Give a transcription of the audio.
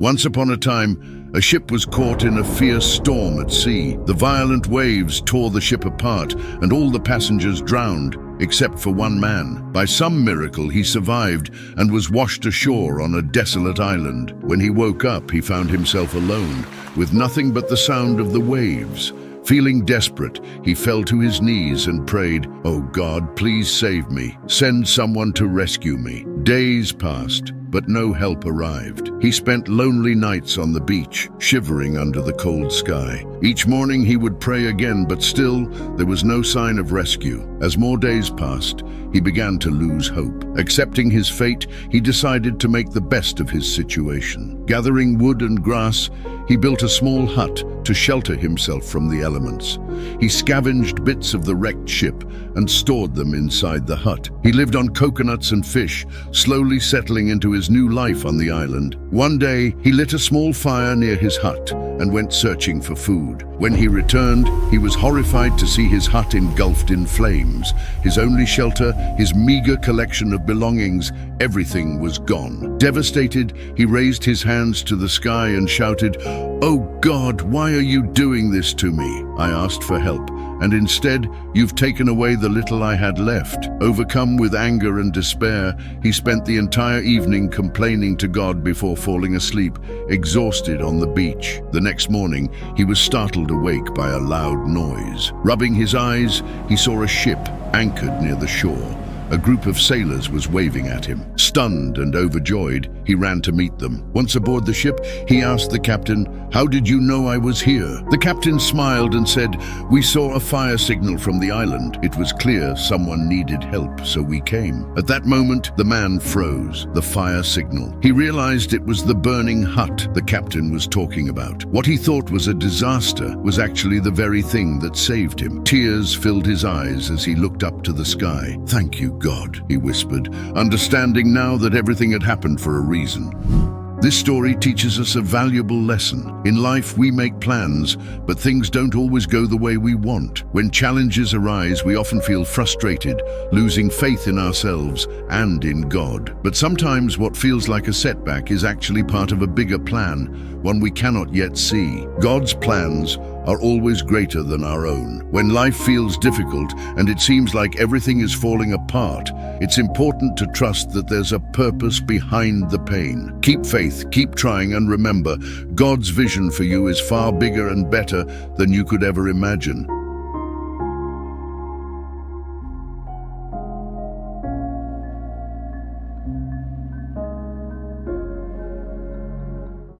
Once upon a time, a ship was caught in a fierce storm at sea. The violent waves tore the ship apart, and all the passengers drowned, except for one man. By some miracle, he survived and was washed ashore on a desolate island. When he woke up, he found himself alone, with nothing but the sound of the waves. Feeling desperate, he fell to his knees and prayed, "Oh God, please save me. Send someone to rescue me." Days passed, but no help arrived. He spent lonely nights on the beach, shivering under the cold sky. Each morning he would pray again, but still there was no sign of rescue. As more days passed, he began to lose hope. Accepting his fate, he decided to make the best of his situation. Gathering wood and grass, he built a small hut to shelter himself from the elements. He scavenged bits of the wrecked ship and stored them inside the hut. He lived on coconuts and fish, slowly settling into his new life on the island. One day, he lit a small fire near his hut and went searching for food. When he returned, he was horrified to see his hut engulfed in flames. His only shelter, his meager collection of belongings, everything was gone. Devastated, he raised his hands to the sky and shouted, "Oh God, why are you doing this to me? I asked for help, and instead, you've taken away the little I had left." Overcome with anger and despair, he spent the entire evening complaining to God before falling asleep, exhausted on the beach. The next morning, he was startled awake by a loud noise. Rubbing his eyes, he saw a ship anchored near the shore. A group of sailors was waving at him. Stunned and overjoyed, he ran to meet them. Once aboard the ship, he asked the captain, "How did you know I was here?" The captain smiled and said, "We saw a fire signal from the island. It was clear someone needed help, so we came." At that moment, the man froze. The fire signal. He realized it was the burning hut the captain was talking about. What he thought was a disaster was actually the very thing that saved him. Tears filled his eyes as he looked up to the sky. "Thank you, God," he whispered, understanding now that everything had happened for a reason. This story teaches us a valuable lesson. In life, we make plans, but things don't always go the way we want. When challenges arise, we often feel frustrated, losing faith in ourselves and in God. But sometimes what feels like a setback is actually part of a bigger plan, one we cannot yet see. God's plans are always greater than our own. When life feels difficult and it seems like everything is falling apart, it's important to trust that there's a purpose behind the pain. Keep faith, keep trying, and remember, God's vision for you is far bigger and better than you could ever imagine.